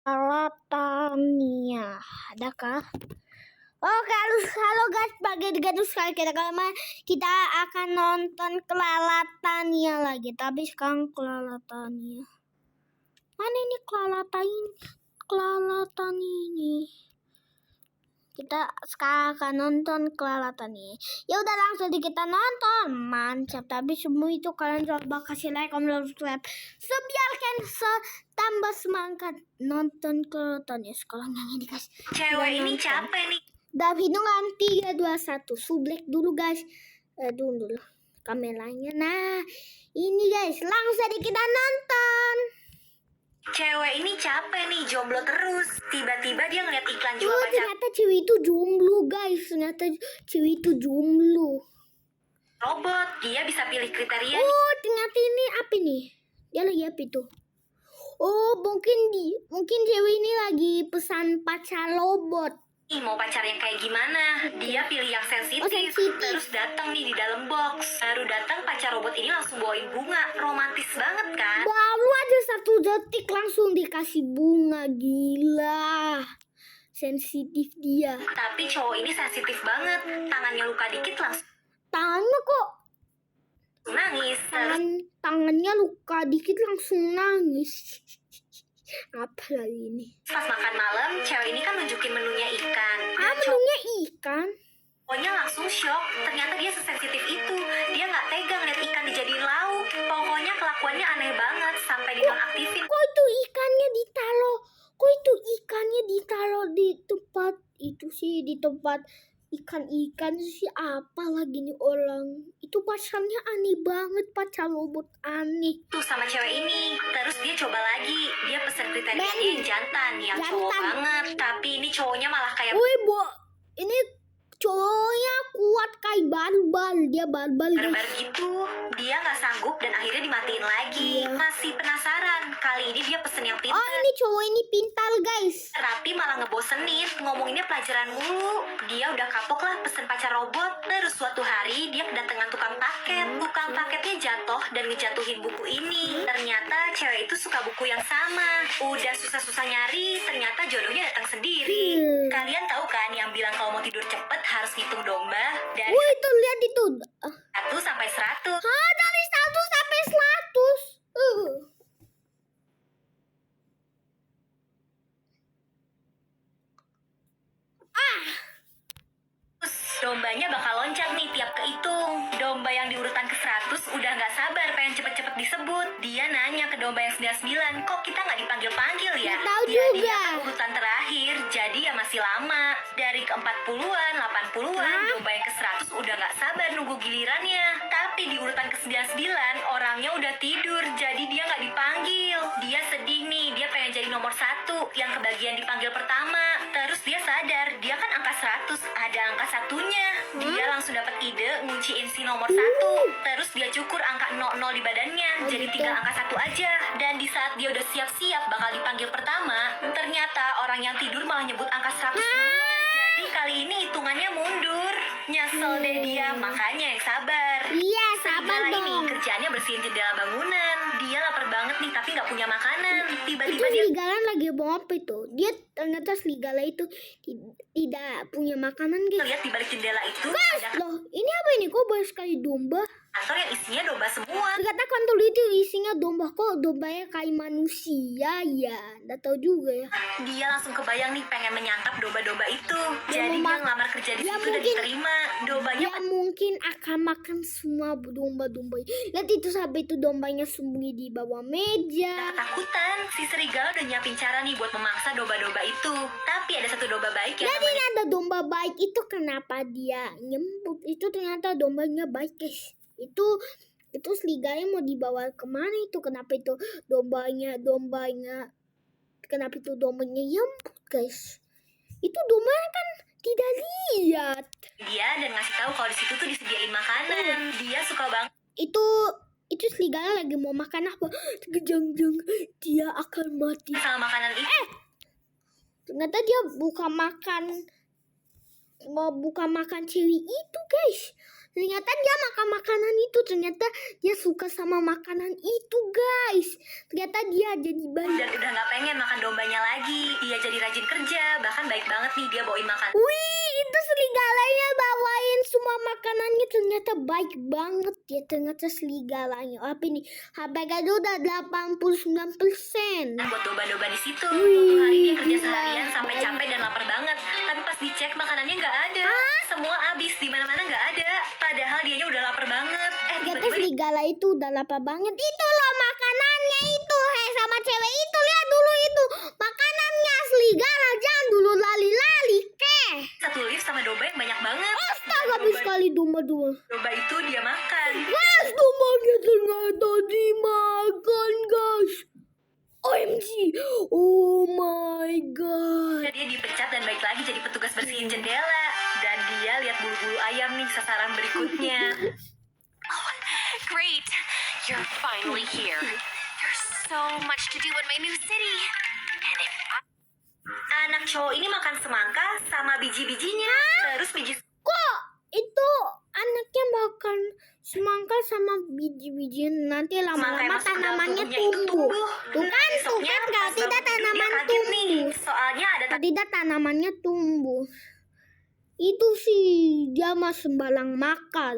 Latania, adakah? Oke, halo guys, pagi sekali kita akan nonton Latania lagi. Tapi sekarang Latania. Mana ini Latania ini? Kita sekarang akan nonton Latania. Ya udah langsung kita nonton. Mantap. Tapi semua itu kalian coba kasih like, comment, subscribe. Biarkan tambah semangat nonton Latania. Sekarang yang ini guys. Cewek ini capek nih. Dalam hitungan 3, 2, 1. Sublek dulu guys. Dulu kameranya. Nah, ini guys, langsung aja kita nonton. Cewek ini capek nih, jomblo terus. Tiba-tiba dia ngeliat iklan jual pacar. Ternyata cewek itu jomblo guys. Ternyata cewek itu jomblo. Robot, dia bisa pilih kriteria. Oh, ternyata ini apa nih? Dia lagi apa itu? Oh, mungkin cewek ini lagi pesan pacar robot. Mau pacar yang kayak gimana? Dia pilih yang sensitif. Terus datang nih di dalam box. Baru datang pacar robot ini langsung bawain bunga. Romantis banget kan? Baru aja 1 detik langsung dikasih bunga. Gila. Sensitif dia. Tapi cowok ini sensitif banget. Tangannya luka dikit langsung Tangannya kok nangis. Tangannya luka dikit langsung nangis. Apa lagi ini? Pas makan malam, cewek ini kan nunjukin menunya ikan. Menunya ikan? Pokoknya langsung shock. Ternyata dia sesensitif itu. Dia nggak tega ngeliat ikan dijadiin lauk. Pokoknya kelakuannya aneh banget sampai dinonaktifin. Kok itu ikannya ditaruh di tempat itu sih, di tempat ikan sih. Apa lagi nih orang? Itu pacarnya aneh banget, pacar robot aneh. Tuh sama cewek ini. Terus dia coba lagi. Dia pesen kriterianya yang jantan, yang cowok banget. Tapi ini cowoknya malah kayak ini cowoknya kuat kayak barbal. Dia barbal gitu. Dia nggak sanggup dan akhirnya dimatiin lagi. Masih penasaran. Kali ini dia pesen yang pintar. Oh, ini cowok ini pintar guys. Tapi malah ngebosenin. Ngomonginnya pelajaran mulu. Dia udah kapok lah pesen pacar robot. Terus suatu hari dia kedatangan tukang paket. Tukang paketnya jatuh dan ngejatuhin buku ini. Ternyata cewek itu suka buku yang sama. Udah susah-susah nyari, ternyata jodohnya datang sendiri. Kalian tahu kan yang bilang kalau mau tidur cepet harus ngitung domba dari itu lihat itu 1 sampai 100. Dari 1 sampai 100. Dombanya bakal loncat nih tiap kehitung. Domba yang di urutan ke-100 udah gak sabar pengen cepet-cepet disebut. Dia nanya ke domba yang 99, kok kita gak dipanggil-panggil ya? Tahu Dia juga. kan urutan terakhir, jadi ya masih lama. Dari ke-40-an, 80-an, domba yang ke-100 udah gak sabar nunggu gilirannya. Tapi di urutan ke-99, orangnya udah tidur, jadi dia gak dipanggil. Dia sedih nih, dia pengen jadi nomor 1 yang kebagian dipanggil pertama. Terus dia sadar, dia kan angka 100, ada angka satunya. Dia langsung dapat ide ngunciin si nomor 1. Terus dia cukur angka 00 di badannya, jadi tinggal angka 1 aja. Dan di saat dia udah siap-siap bakal dipanggil pertama, ternyata orang yang tidur malah nyebut angka 100 duluan. Jadi kali ini hitungannya mundur. Nyesel deh dia, makanya yang sabar. Iya, sabar Serigala dong. ini kerjaannya bersihin jendela bangunan. Dia lapar banget nih tapi nggak punya makanan. Tiba-tiba Itu dia serigala lagi bawa apa itu? Dia ternyata serigala itu tidak punya makanan guys. lihat di balik jendela itu ada Loh, ini apa ini? Kok banyak sekali domba? kantor yang isinya domba semua. Ternyata kantor itu isinya domba. Kok dombanya kayak manusia ya? Nggak tahu juga ya. Dia langsung kebayang nih pengen menyantap domba-domba itu. Dia Jadi mau dia ngelamar kerja di dia situ dan mungkin- diterima. Dombanya Dia mungkin akan makan semua domba-domba. Lihat itu sampai itu dombanya sembunyi di bawah meja. ketakutan. Si serigala udah nyiapin cara nih buat memangsa domba-domba itu. Tapi ada satu domba baik yang Jadi ada domba baik itu kenapa dia nyemput? Itu ternyata dombanya baik guys. Itu serigala mau dibawa kemana itu? Kenapa itu dombanya kenapa itu dombanya nyemput guys? Itu dombanya kan tidak lihat. dia dan ngasih tahu kalau di situ tuh disediain makanan. Dia suka banget Itu serigala lagi mau makan apa? Jangan dia akan mati. sama makanan itu. Ternyata dia bukan makan cewek itu guys. Ternyata dia makan makanan itu. Ternyata dia suka sama makanan itu, guys. Ternyata dia jadi baik. Dan udah nggak pengen makan dombanya lagi. Dia jadi rajin kerja, bahkan baik banget nih dia bawain makan. Wih, itu serigalanya bawain semua makanannya. Ternyata baik banget ya. Ternyata serigalanya. Apa ini? HPK itu udah 89%. Buat domba-domba di situ. Wih, Tuh hari dia kerja gila. seharian sampai capek dan lapar banget. Tapi pas dicek makanannya nggak ada. Semua habis, di mana-mana nggak ada. Padahal dianya udah lapar banget. Ternyata Tiba-tiba serigala itu udah lapar banget. Itu loh makanannya itu. Hei, sama cewek itu. Lihat dulu itu. Makanannya serigala. Jangan dulu lali-lali, keh. satu lift sama domba yang banyak banget. Astaga, habis sekali domba-domba. Domba itu dia makan. Guys, dombanya ternyata dimakan, guys. OMG. Oh my god. Dia dipecat dan balik lagi jadi petugas bersihin jendela. Dan dia lihat bulu-bulu ayam nih sasaran berikutnya. Great, you're finally here. There's so much to do in my new city. And if Anak cowok ini makan semangka sama biji-bijinya. Terus biji Kok itu anaknya makan semangka sama biji-bijian, nanti semangka yang lama-lama masuk ke dalam tanamannya tubuhnya itu tumbuh. Tuh Nah, kan, besoknya kalau pas tidak bangun tidur, dia tanaman kaget nih. tumbuh. Soalnya ada Kalau tidak tanamannya tumbuh. Itu sih dia mah sembarang makan.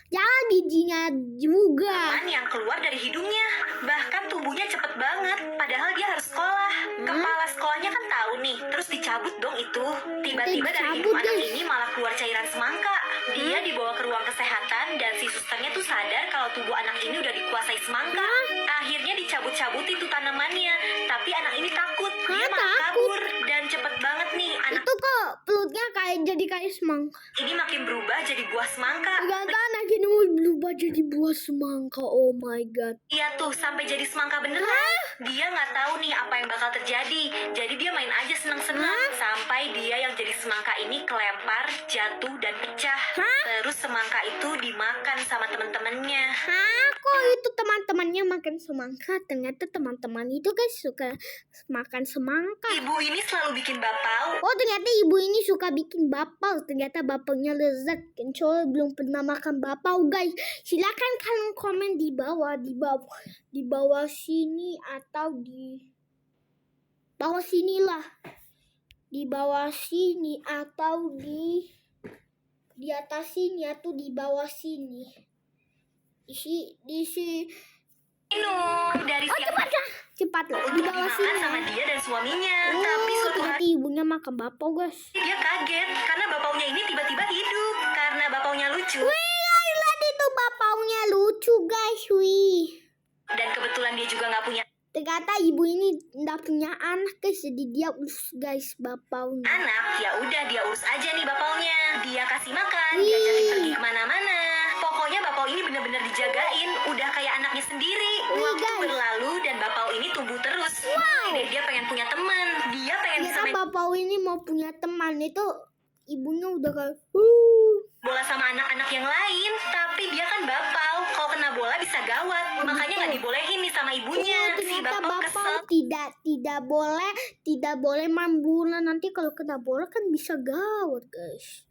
Jangan bijinya juga. tanaman yang keluar dari hidungnya. Bahkan tubuhnya cepet banget. Padahal dia harus sekolah. Kepala sekolahnya kan tahu nih. Terus dicabut dong itu. Tiba-tiba dari hidung Dicabut, anak guys. ini malah keluar cairan semangka. Dia dibawa ke ruang kesehatan dan si susternya tuh sadar kalau tubuh anak ini udah dikuasai semangka. Akhirnya dicabut-cabutin tuh tanamannya. Tapi anak ini takut. Dia Hah, malah takut? kabur. Dan cepet banget nih anak Itu kok pelutnya kayak semangka. ini makin berubah jadi buah semangka. Ternyata anak ini mau berubah jadi buah semangka. Oh my god. Iya tuh, sampai jadi semangka beneran. Dia nggak tahu nih apa yang bakal terjadi. Jadi dia main aja senang-senang. Sampai dia yang jadi semangka ini kelempar, jatuh, dan pecah. Terus semangka itu dimakan sama temen-temennya. Hah, kok itu teman-temannya makan semangka? Ternyata teman-teman itu guys suka makan semangka. Ibu ini selalu bikin bapau. Oh, ternyata ibu ini suka bikin bapau. Ternyata bapaunya lezat. Kecuali belum pernah makan bapau, guys. Silakan kalian komen di bawah, di bawah sini atau di bawah sinilah. Di bawah sini atau di atas sini atau di bawah sini. Di Minum dari siang cepatlah di untuk bawah dimakan sini. sama dia dan suaminya. Oh, Tapi suatu ternyata hari ibunya makan bapau, guys. dia kaget karena bapaunya ini tiba-tiba hidup. Karena bapaunya lucu. Wih, lihat itu bapaunya lucu, guys. Wih. Dan kebetulan dia juga nggak punya Ternyata ibu ini nggak punya anak, guys. Jadi dia urus, guys, bapaunya. anak. Ya udah dia urus aja nih bapaunya. Dia kasih makan, diajakin pergi kemana-mana. Pokoknya bapau ini bener-bener dijagain. Udah kayak anaknya sendiri. Waktu guys. berlalu dan bapau ini tumbuh terus. Dan dia pengen punya teman. Dia pengen bisa Ternyata main bapau ini mau punya teman. Itu ibunya udah kayak bola sama anak-anak yang lain. Tapi dia kan bapau. Kalau kena bola bisa gawat. Makanya nggak dibolehin nih sama ibunya. Si ternyata bapau kesel. tidak boleh main bola. Nanti kalau kena bola kan bisa gawat, guys.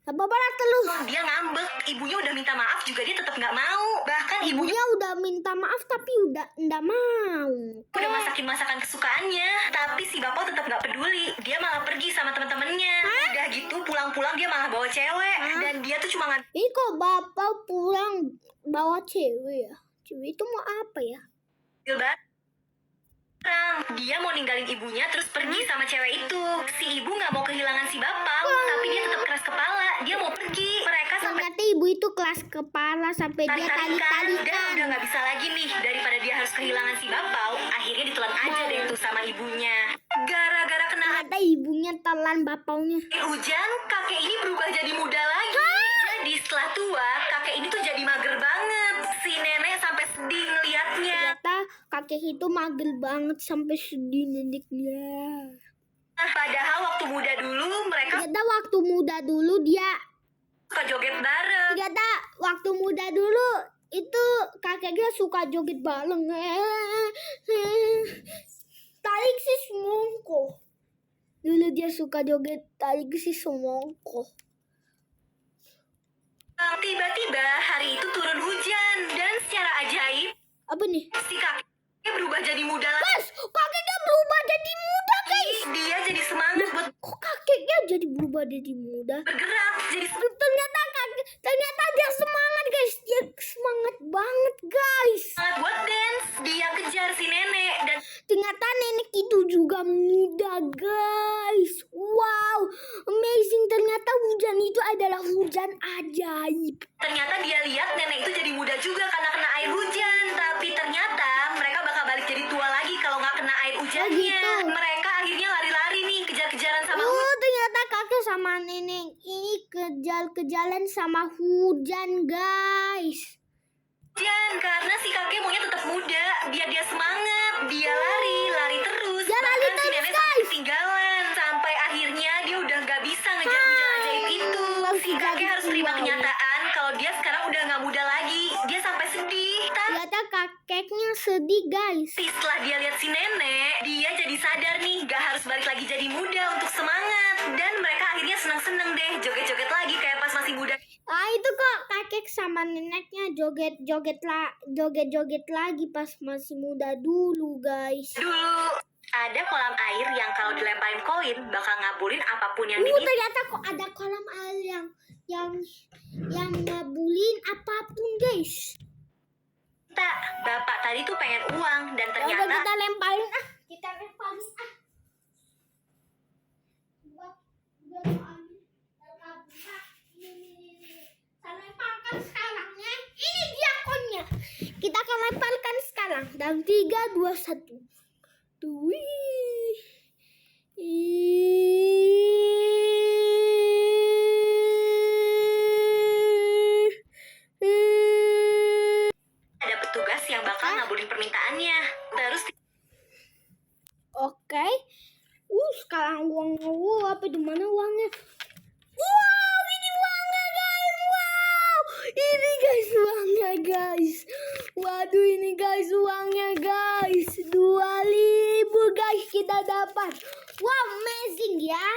Apa bola terus? Dia ngambek. Ibunya udah minta maaf juga dia tetap nggak mau. Bahkan ibunya Ibunya udah minta maaf tapi udah nggak mau. udah masakin masakan kesukaannya, tapi si bapau tetap nggak peduli. Dia malah pergi sama teman-temannya. Udah gitu pulang-pulang dia malah bawa cewek. Dan dia tuh cuma ngambil Ini kok bapak pulang bawa cewek ya? Cewek itu mau apa ya? barang. Dia mau ninggalin ibunya terus pergi sama cewek itu. Si ibu nggak mau kehilangan si bapau, tapi dia tetap keras kepala. Dia mau pergi. Mereka sampai Ternyata ibu itu kelas kepala sampai dia tarik-tarikan dan tali-talikan. udah nggak bisa lagi nih. Daripada dia harus kehilangan si bapau, akhirnya ditelan aja deh tuh sama ibunya. Gara-gara kena Ternyata ibunya telan bapaunya. hujan, kakek ini berubah jadi muda lagi. Jadi setelah tua, kakek ini tuh jadi mager banget. Si nenek sampai sedih ngeliatnya. Ternyata kakek itu mager banget sampai sedih neneknya. Padahal waktu muda dulu mereka Ternyata waktu muda dulu dia suka joget bareng. Ternyata waktu muda dulu itu kakeknya suka joget bareng. Tarik si semongko. Dulu dia suka joget tarik si semongko. Tiba-tiba hari itu turun hujan dan secara ajaib Apa nih? si kakek berubah jadi muda lagi. Guys, kakeknya berubah jadi muda, guys. Dia jadi semangat buat Kok kakeknya jadi berubah jadi muda? bergerak. Jadi Ternyata dia semangat, guys. Dia semangat banget, guys. semangat buat dance. Dia kejar si nenek dan Ternyata nenek itu juga muda, guys. Wow, amazing. Ternyata hujan itu adalah hujan ajaib. ternyata dia lihat nenek itu jadi muda juga karena kena air hujan. Tapi ternyata mereka bakal balik jadi tua lagi kalau nggak kena air hujannya. gitu. Mereka akhirnya lari-lari nih kejar-kejaran sama hujan. Oh, ternyata kakek sama nenek ini kejar-kejaran sama hujan, guys. Karena si kakek maunya tetap muda, biar dia semangat. Dia lari terus. Dia lari Bahkan si terus, nenek guys. sampai ketinggalan. Sampai akhirnya dia udah nggak bisa ngejar hujan ajaib itu. Si kakek harus terima kenyataan kalau dia sekarang udah nggak muda lagi. Dia sampai sedih. Ternyata kakeknya sedih, guys. Tapi setelah dia lihat si nenek, dia jadi sadar nih gak harus balik lagi jadi muda untuk semangat. Dan mereka akhirnya senang-senang deh joget-joget lagi kayak pas masih muda. Ah, itu kok kakek sama neneknya joget-joget lagi pas masih muda dulu, guys. Dulu ada kolam air yang kalau dilemparin koin bakal ngabulin apapun yang diminta. Ternyata kok ada kolam air yang ngabulin apapun, guys. Bapak tadi tuh pengen uang dan Udah ternyata kita lemparin ah. Kita lemparin ah. Buat ambil kabur. Ini. Saya lemparkan sekarang ya. Ini dia koinnya. Kita akan lemparkan sekarang. Dan 3, 2, 1. Wih. ada petugas yang bakal ngabulin permintaannya. Terus Oke. Sekarang uangnya. Apa di mana uangnya? Wow, ini uangnya, guys. Wow. Ini guys uangnya, guys. Waduh, ini guys uangnya, guys. 2.000, guys, kita dapat. Wow, amazing ya.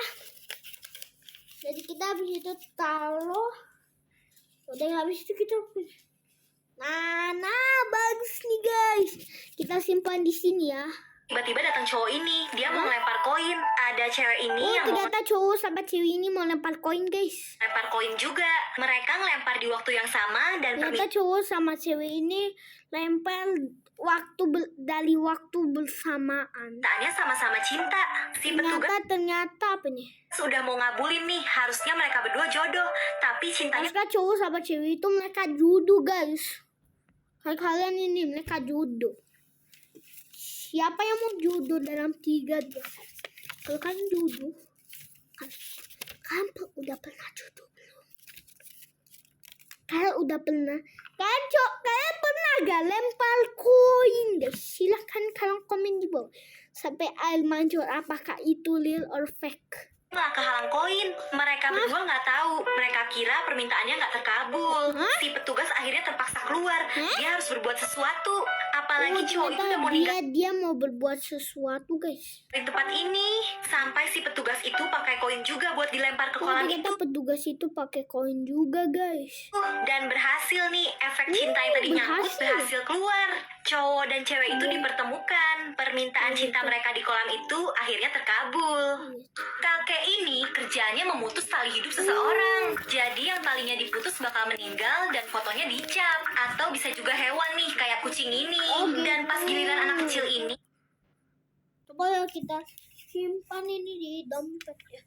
Jadi kita habis itu taruh. Udah habis itu kita Nah, bagus nih, guys. Kita simpan di sini ya. tiba-tiba datang cowok ini, dia mau ngelempar koin. Ada cewek ini yang mau Ternyata cowok sama cewek ini mau lempar koin, guys. lempar koin juga. Mereka ngelempar di waktu yang sama dan Ternyata cowok sama cewek ini lempar dari waktu bersamaan. permintaannya sama-sama cinta. Si petugas Ternyata apa nih? sudah mau ngabulin nih, harusnya mereka berdua jodoh, tapi cintanya Ternyata cowok sama cewek itu mereka jodoh, guys. Kayak kalian ini mereka jodoh. Siapa yang mau jodoh dalam 3 dia? Kalau kalian jodoh, kalian udah pernah jodoh belum? Kalian udah pernah? Kalian pernah gak lempar koin, guys? Silahkan kalian komen di bawah. Sampai air mancur apakah itu real or fake? malah kehalang koin. Mereka berdua nggak tahu. Mereka kira permintaannya nggak terkabul. Si petugas akhirnya terpaksa keluar. Dia harus berbuat sesuatu. Apalagi cowok itu udah mau ninggalin dia mau berbuat sesuatu, guys. tempat ini. Sampai si petugas itu pakai koin juga buat dilempar ke kolam itu. Ternyata petugas itu pakai koin juga, guys. Dan berhasil nih, efek cinta yang tadi nyangkut berhasil keluar. Cowok dan cewek itu dipertemukan. Permintaan cinta mereka di kolam itu akhirnya terkabul. Kakek ini kerjanya memutus tali hidup seseorang. Jadi yang talinya diputus bakal meninggal dan fotonya dicap. Atau bisa juga hewan nih kayak kucing ini. Dan pas giliran anak kecil ini, Coba ya kita simpan ini di dompet ya.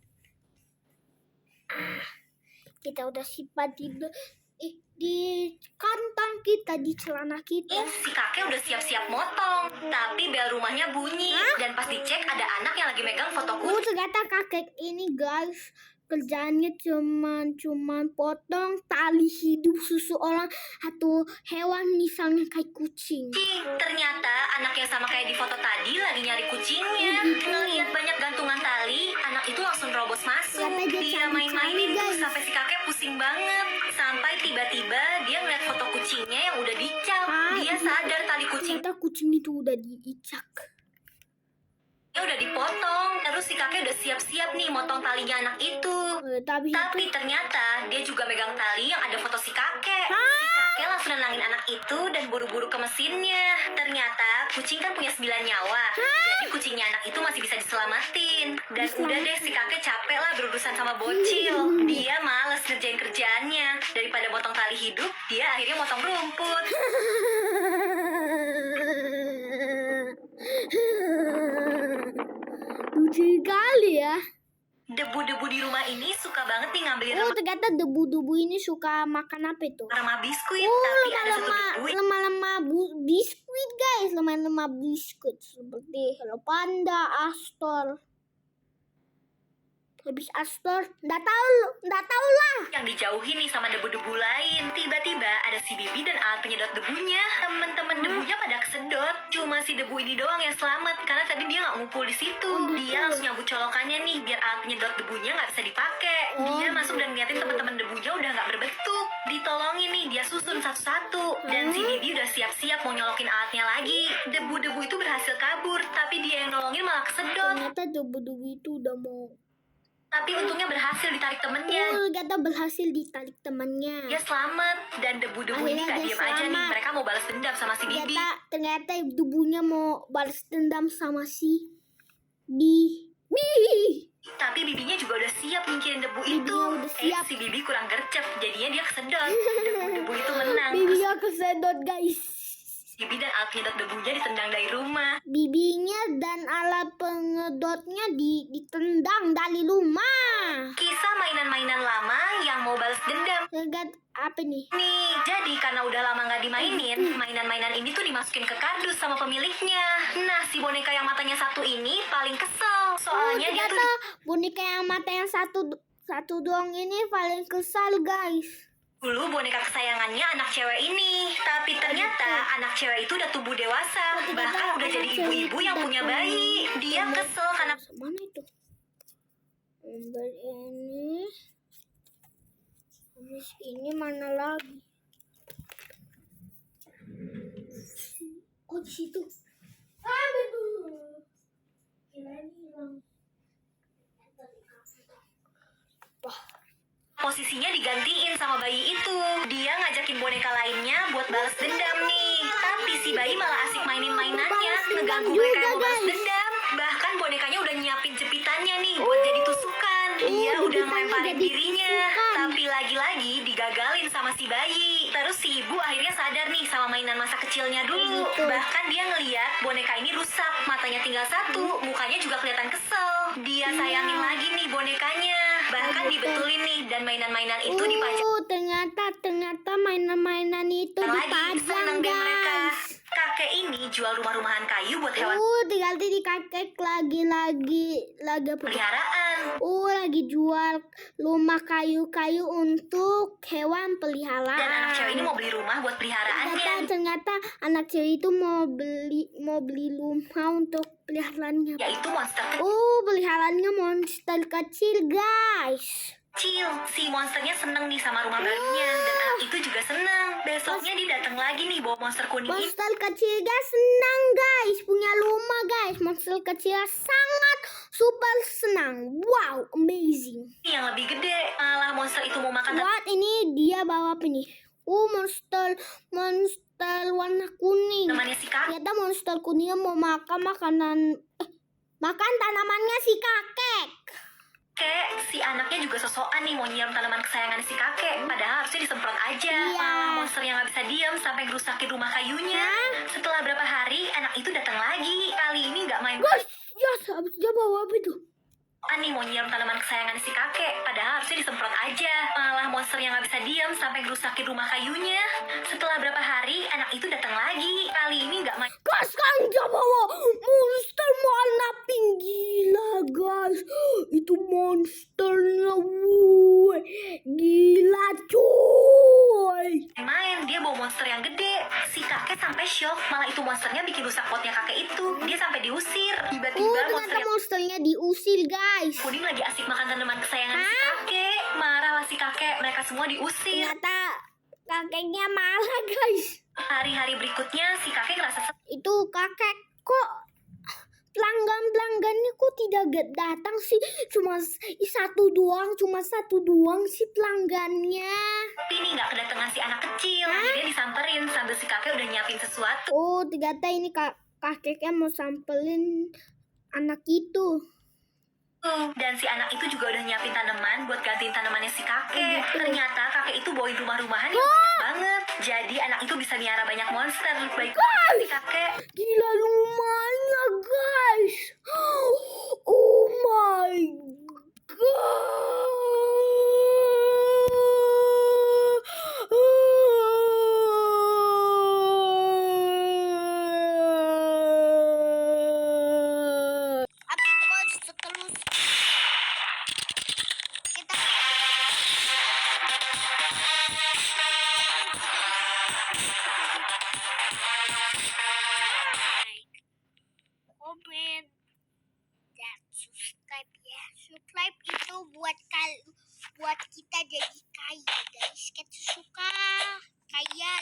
Kita udah simpan di kantong kita, di celana kita. si kakek udah siap-siap motong. Tapi bel rumahnya bunyi. Dan pas dicek ada anak yang lagi megang foto kucing. Ternyata kakek ini, guys, kerjaannya cuman potong tali hidup seseorang atau hewan, misalnya kayak kucing. Ternyata anak yang sama kayak di foto tadi lagi nyari kucingnya. Ngelihat banyak gantungan tali, anak itu langsung nerobos masuk. Dia main-mainin tuh sampai si kakek pusing banget. Sampai tiba-tiba dia ngeliat foto kucingnya yang udah dicap. Dia sadar tali kucingnya Ternyata kucing itu udah diicak. udah dipotong. Terus si kakek kakek udah siap-siap nih motong talinya anak itu. Tapi ternyata dia juga megang tali yang ada foto si kakek. Si kakek langsung nenangin anak itu dan buru-buru ke mesinnya. Ternyata kucing kan punya 9 nyawa. Jadi kucingnya anak itu masih bisa diselamatin. Dan udah deh si kakek capek lah berurusan sama bocil. Dia males ngerjain kerjaannya. Daripada motong tali hidup, dia akhirnya motong rumput. Lucu sekali ya. Debu-debu di rumah ini suka banget nih ngambilin Oh, ternyata debu-debu ini suka makan apa itu? remah biskuit. Oh, Tapi ada satu debu lemah-lemah biskuit guys, lemah-lemah biskuit seperti Hello Panda, Astor. Habis Astor, nggak tahu lah. yang dijauhin nih sama debu-debu lain. Tiba-tiba ada si Bibi dan alat penyedot debunya. Temen-temen debunya pada kesedot. Cuma si debu ini doang yang selamat karena tadi dia nggak ngumpul di situ. Dia langsung nyambut colokannya nih biar alat penyedot debunya nggak bisa dipakai. Dia masuk dan ngeliatin temen-temen debunya udah nggak berbentuk. Ditolongin nih, dia susun satu-satu. Dan si Bibi udah siap-siap mau nyolokin alatnya lagi. Debu-debu itu berhasil kabur, tapi dia yang nolongin malah kesedot. Ternyata debu-debu itu udah mau. Tapi untungnya berhasil ditarik temennya. Oh, ternyata berhasil ditarik temannya. Dia selamat dan debu-debu ini Akhirnya gak dia diem aja nih. selamat. Mereka mau balas dendam sama si Bibi. Ternyata debunya mau balas dendam sama si Bibi. Tapi Bibinya juga udah siap nyingkirin debu itu. Bibinya udah siap. Si Bibi kurang gercep, jadinya dia kesedot. Debu-debu itu menang. Bibinya kesedot guys. Bibi dan alat penyedot debunya ditendang dari rumah. Bibinya dan alat pengedotnya ditendang dari rumah. Kisah mainan-mainan lama yang mau balas dendam. Lihat apa nih? Nih, jadi karena udah lama nggak dimainin, mainan-mainan ini tuh dimasukin ke kardus sama pemiliknya. Nah, si boneka yang matanya satu ini paling kesel. Soalnya dia tuh Ternyata boneka yang mata yang satu doang ini paling kesal guys. dulu boneka kesayangannya anak cewek ini. Tapi ternyata anak cewek itu udah tubuh dewasa. Bahkan udah jadi ibu-ibu yang punya bayi. Dia kesel karena Mana itu? Gambar ini. Habis ini mana lagi? Oh, di situ. Ah, betul. Kirain hilang. posisinya digantiin sama bayi itu. Dia ngajakin boneka lainnya buat balas dendam nih. Tapi si bayi malah asik mainin mainannya, ngeganggu mereka yang mau balas dendam. Bahkan bonekanya udah nyiapin jepitannya nih buat jadi tusukan. Dia udah jepitannya ngelemparin jadi dirinya, tusukan. tapi lagi-lagi digagalin sama si bayi. Terus si ibu akhirnya sadar nih sama mainan masa kecilnya dulu. Gitu. Bahkan dia ngeliat boneka ini rusak, matanya tinggal satu, mukanya juga kelihatan kesel. Dia sayangin lagi nih bonekanya. Bahkan Gitu. dibetulin nih dan mainan-mainan itu dipajang ternyata mainan-mainan itu lagi. dipajang Seneng deh mereka. guys. Kakek ini jual rumah-rumahan kayu buat hewan Tinggal di kakek lagi apa? peliharaan. Lagi jual rumah kayu-kayu untuk hewan Dan peliharaan. anak cewek ini mau beli rumah buat peliharaannya. Ternyata anak cewek itu mau beli rumah untuk peliharaannya. Yaitu monster Peliharaannya monster kecil, guys. kecil. Si monsternya seneng nih sama rumah barunya. Dan anak itu juga seneng. Besoknya dia datang lagi nih bawa monster kuning ini. Monster kecil guys senang guys punya rumah guys. Monster kecil sangat super senang. Wow, amazing. Yang lebih gede. Malah monster itu mau makan What ini dia bawa apa nih? Monster warna kuning. temannya si kakek. Ternyata monster kuningnya mau makan tanamannya si kakek. Si anaknya juga sosokan nih mau nyiram tanaman kesayangan si kakek. Padahal harusnya disemprot aja. Iya. Malah monsternya nggak bisa diam sampai ngerusakin rumah kayunya. Setelah berapa hari anak itu datang lagi. Kali ini nggak main Guys, habis dia bawa apa itu? nih mau nyiram tanaman kesayangan si kakek. Padahal harusnya disemprot aja. Malah monsternya nggak bisa diam sampai ngerusakin rumah kayunya. Setelah berapa hari anak itu datang lagi. Kali ini nggak main Guys, kan dia bawa monster warna pink. Gila guys, itu monsternya, wuih, gila cuy. main, dia bawa monster yang gede. Si kakek sampai shock. Malah itu monsternya bikin rusak potnya kakek itu. Dia sampai diusir. Tiba-tiba monster Ternyata yang monsternya diusir guys. kuning lagi asik makan tanaman kesayangan si kakek. Marahlah si kakek. Mereka semua diusir. Ternyata kakeknya marah guys. Hari-hari berikutnya si kakek ngerasa Itu kakek kok pelanggannya kok tidak datang sih? Cuma satu doang sih pelanggannya. Tapi ini nggak kedatangan si anak kecil. Akhirnya disamperin sambil si kakek udah nyiapin sesuatu. Oh, ternyata ini kakeknya mau sampelin anak itu. Dan si anak itu juga udah nyiapin tanaman buat gantiin tanamannya si kakek. Ternyata kakek itu bawain rumah-rumahan yang banyak banget. Jadi anak itu bisa miara banyak monster. Baik banget si kakek. Gila rumahnya, guys. Oh my god. Tapi kok seterus kita komen dan subscribe ya. Subscribe itu buat kita jadi kaya guys. Kita suka kaya